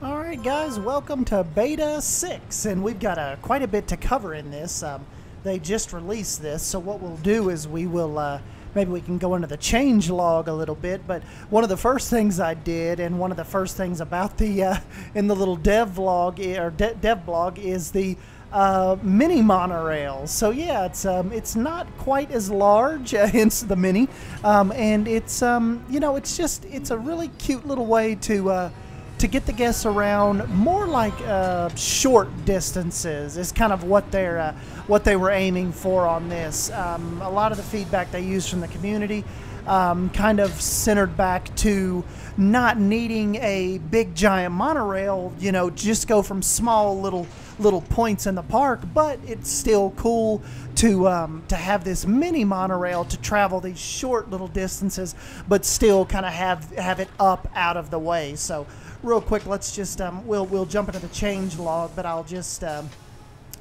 Alright guys, welcome to Beta 6, and we've got quite a bit to cover in this. They just released this, so what we'll do is we will, maybe we can go into the changelog a little bit, but one of the first things I did, and one of the first things about the, in the little dev vlog, or dev blog, is the Mini Monorail. So yeah, it's not quite as large, hence the mini, and it's, you know, it's a really cute little way to get the guests around more like short distances is kind of what they were aiming for on this. A lot of the feedback they used from the community kind of centered back to not needing a big giant monorail, you know, just go from small little points in the park, but it's still cool to have this mini monorail to travel these short little distances, but still kind of have it up out of the way. So real quick, let's just we'll jump into the change log, but I'll just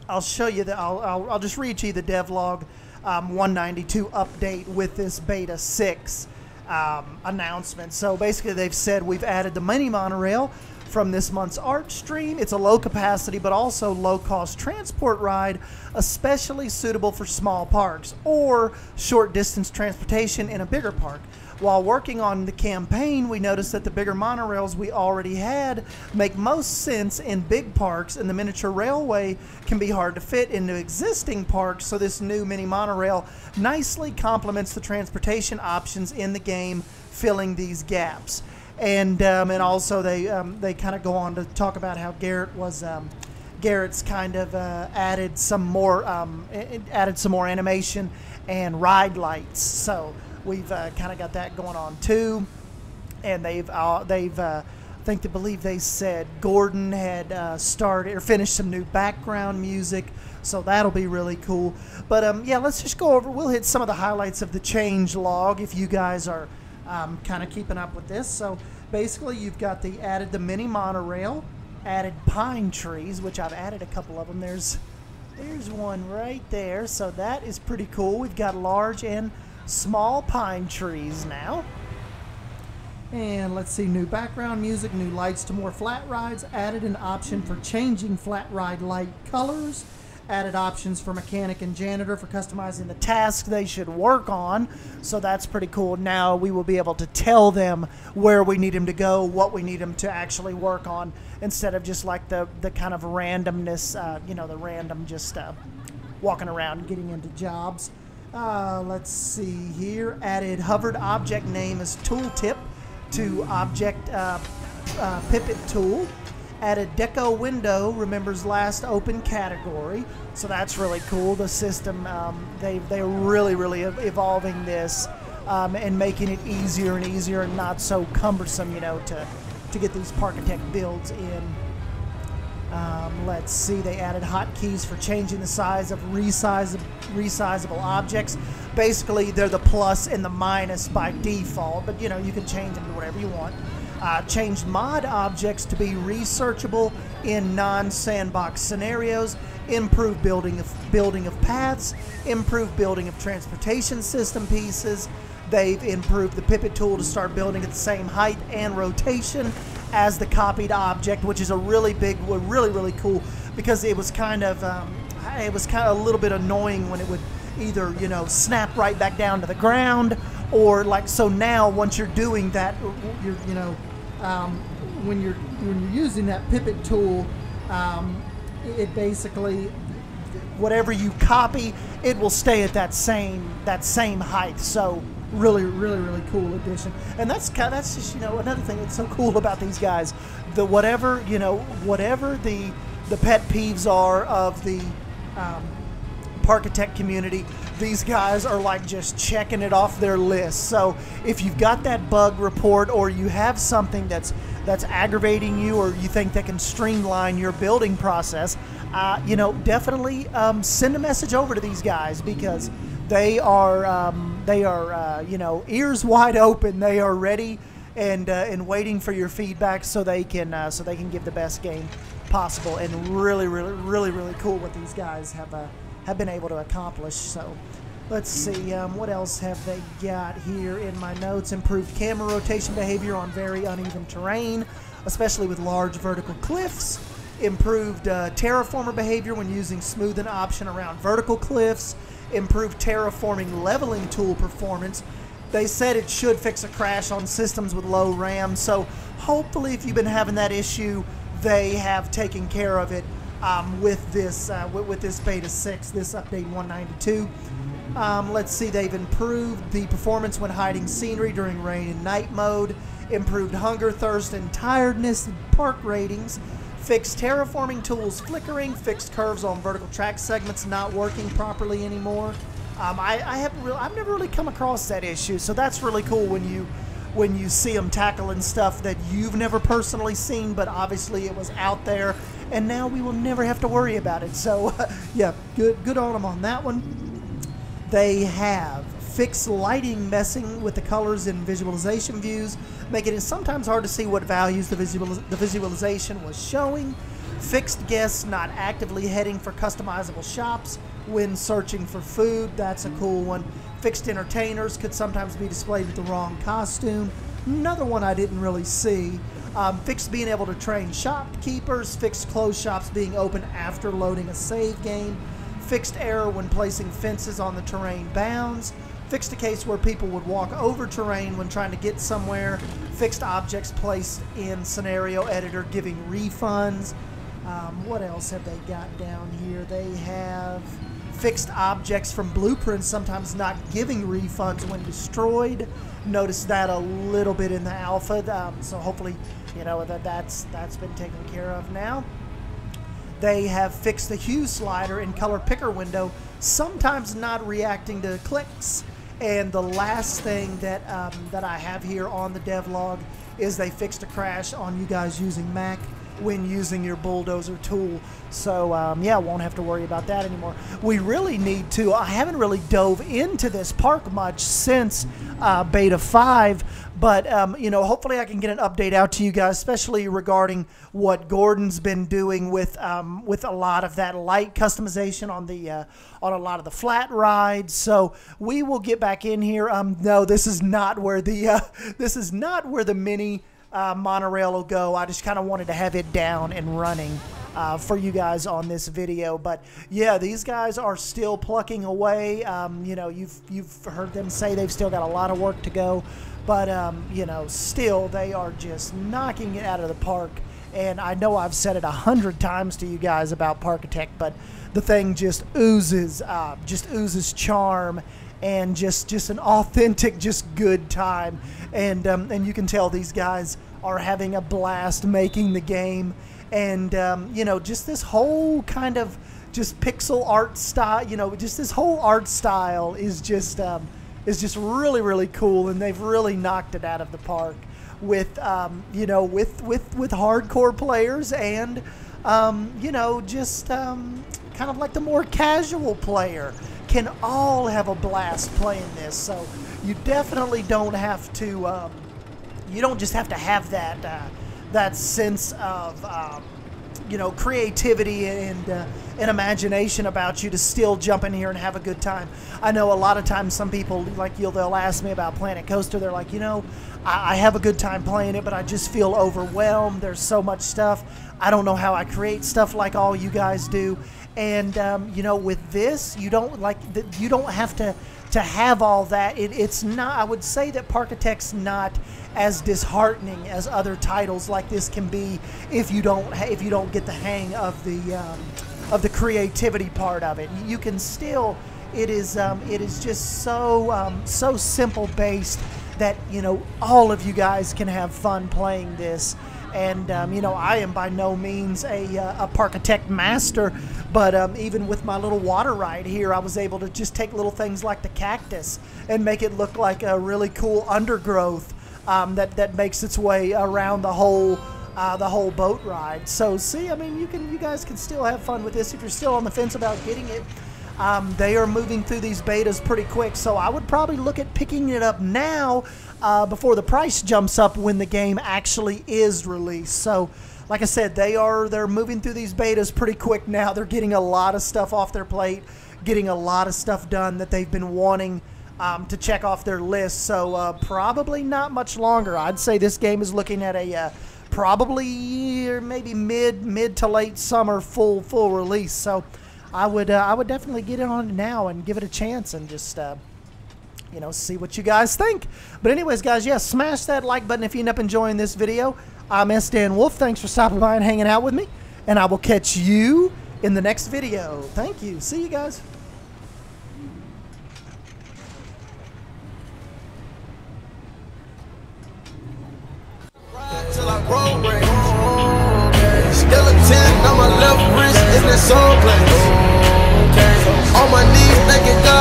I'll show you that I'll just read to you the devlog 192 update with this beta 6 announcement. So basically they've said we've added the mini monorail from this month's art stream. It's a low capacity but also low cost transport ride, especially suitable for small parks or short distance transportation in a bigger park. While working on the campaign, we noticed that the bigger monorails we already had make most sense in big parks, and the miniature railway can be hard to fit into existing parks, so this new mini monorail nicely complements the transportation options in the game, filling these gaps. And also they kind of go on to talk about how Garrett's kind of added some more animation and ride lights. So we've kind of got that going on too. And I believe they said Gordon had started or finished some new background music, so that'll be really cool. But yeah, let's just go over. We'll hit some of the highlights of the change log if you guys are kind of keeping up with this. So basically you've got added the mini monorail, added pine trees, which I've added a couple of them. There's one right there, so that is pretty cool. We've got large and small pine trees now. And let's see, new background music, new lights to more flat rides, added an option for changing flat ride light colors, added options for Mechanic and Janitor for customizing the task they should work on. So that's pretty cool. Now we will be able to tell them where we need them to go, what we need them to actually work on, instead of just like the kind of randomness, you know, the random just walking around getting into jobs. Let's see here. Added hovered object name as tooltip to object pipette tool. Added deco window remembers last open category, so that's really cool. The system, they're really evolving this and making it easier and easier and not so cumbersome, you know, to get these Parkitect builds in. Let's see, they added hotkeys for changing the size of resizable objects. Basically, they're the plus and the minus by default, but you know, you can change them to whatever you want. Changed mod objects to be researchable in non-sandbox scenarios, improved building of paths, improved building of transportation system pieces. They've improved the pipette tool to start building at the same height and rotation as the copied object, which is a really cool, because it was kind of a little bit annoying when it would either, you know, snap right back down to the ground, or like, so now once you're doing that, you're, you know, when you're using that pipette tool, it basically, whatever you copy, it will stay at that same height. So really cool addition. And that's just, you know, another thing that's so cool about these guys. Whatever the pet peeves are of the Parkitect community, these guys are like just checking it off their list. So if you've got that bug report, or you have something that's aggravating you, or you think that can streamline your building process, you know, definitely send a message over to these guys, because they are you know, ears wide open. They are ready and waiting for your feedback, so they can give the best game possible. And really cool what these guys have been able to accomplish. So Let's see, what else have they got here in my notes? Improved camera rotation behavior on very uneven terrain, especially with large vertical cliffs. Improved terraformer behavior when using smoothing option around vertical cliffs. Improved terraforming leveling tool performance. They said it should fix a crash on systems with low RAM, so hopefully if you've been having that issue, they have taken care of it with this beta 6, this update 192. Let's see, they've improved the performance when hiding scenery during rain and night mode, improved hunger, thirst, and tiredness and park ratings, fixed terraforming tools flickering, fixed curves on vertical track segments not working properly anymore. I've never really come across that issue, so that's really cool when you see them tackling stuff that you've never personally seen, but obviously it was out there, and now we will never have to worry about it. So yeah, good on them on that one. They have fixed lighting messing with the colors in visualization views, making it sometimes hard to see what values the visualization was showing. Fixed guests not actively heading for customizable shops when searching for food. That's a cool one. Fixed entertainers could sometimes be displayed with the wrong costume. Another one I didn't really see. Fixed being able to train shopkeepers. Fixed closed shops being open after loading a save game. Fixed error when placing fences on the terrain bounds. Fixed a case where people would walk over terrain when trying to get somewhere. Fixed objects placed in scenario editor giving refunds. What else have they got down here? They have fixed objects from blueprints sometimes not giving refunds when destroyed. Noticed that a little bit in the alpha, so hopefully, you know, that's been taken care of now. They have fixed the hue slider in color picker window, sometimes not reacting to clicks. And the last thing that that I have here on the devlog is they fixed a crash on you guys using Mac when using your bulldozer tool. So yeah, won't have to worry about that anymore. We really need to, I haven't really dove into this park much since beta 5, but you know, hopefully I can get an update out to you guys, especially regarding what Gordon's been doing with a lot of that light customization on the on a lot of the flat rides. So we will get back in here. No, this is not where the mini monorail will go. I just kind of wanted to have it down and running for you guys on this video. But yeah, these guys are still plucking away. You know, you've heard them say they've still got a lot of work to go, but you know, still they are just knocking it out of the park. And I know I've said it 100 times to you guys about Parkitect, but the thing just oozes charm and just an authentic, just good time. And you can tell these guys are having a blast making the game. And you know, just this whole kind of just pixel art style, you know, just this whole art style is just really, really cool. And they've really knocked it out of the park with you know, with hardcore players and you know, just kind of like the more casual player can all have a blast playing this. So you definitely don't have to you don't just have to have that that sense of you know, creativity and imagination about you to still jump in here and have a good time. I know a lot of times some people, like, they'll ask me about Planet Coaster. They're like, you know, I have a good time playing it, but I just feel overwhelmed. There's so much stuff. I don't know how I create stuff like all you guys do. And you know, with this, you don't have to have all that. It's not. I would say that Parkitect's not as disheartening as other titles like this can be if you don't get the hang of the creativity part of it. You can still. It is just so simple based that, you know, all of you guys can have fun playing this. And you know, I am by no means a Parkitect master, but even with my little water ride here, I was able to just take little things like the cactus and make it look like a really cool undergrowth that makes its way around the whole boat ride. So see, I mean, you guys can still have fun with this if you're still on the fence about getting it. They are moving through these betas pretty quick, so I would probably look at picking it up now before the price jumps up when the game actually is released. So, like I said, they're moving through these betas pretty quick now. They're getting a lot of stuff off their plate. getting a lot of stuff done that they've been wanting to check off their list. So probably not much longer. I'd say this game is looking at a probably or maybe mid to late summer full release. So I would definitely get in on it now and give it a chance and just you know, see what you guys think. But anyways, guys, yeah, smash that like button if you end up enjoying this video. I'm Sdanwolf. Thanks for stopping by and hanging out with me, and I will catch you in the next video. Thank you. See you guys. Till I roll rain. Skeleton on my left wrist in that soul place. On my knees, thanking God.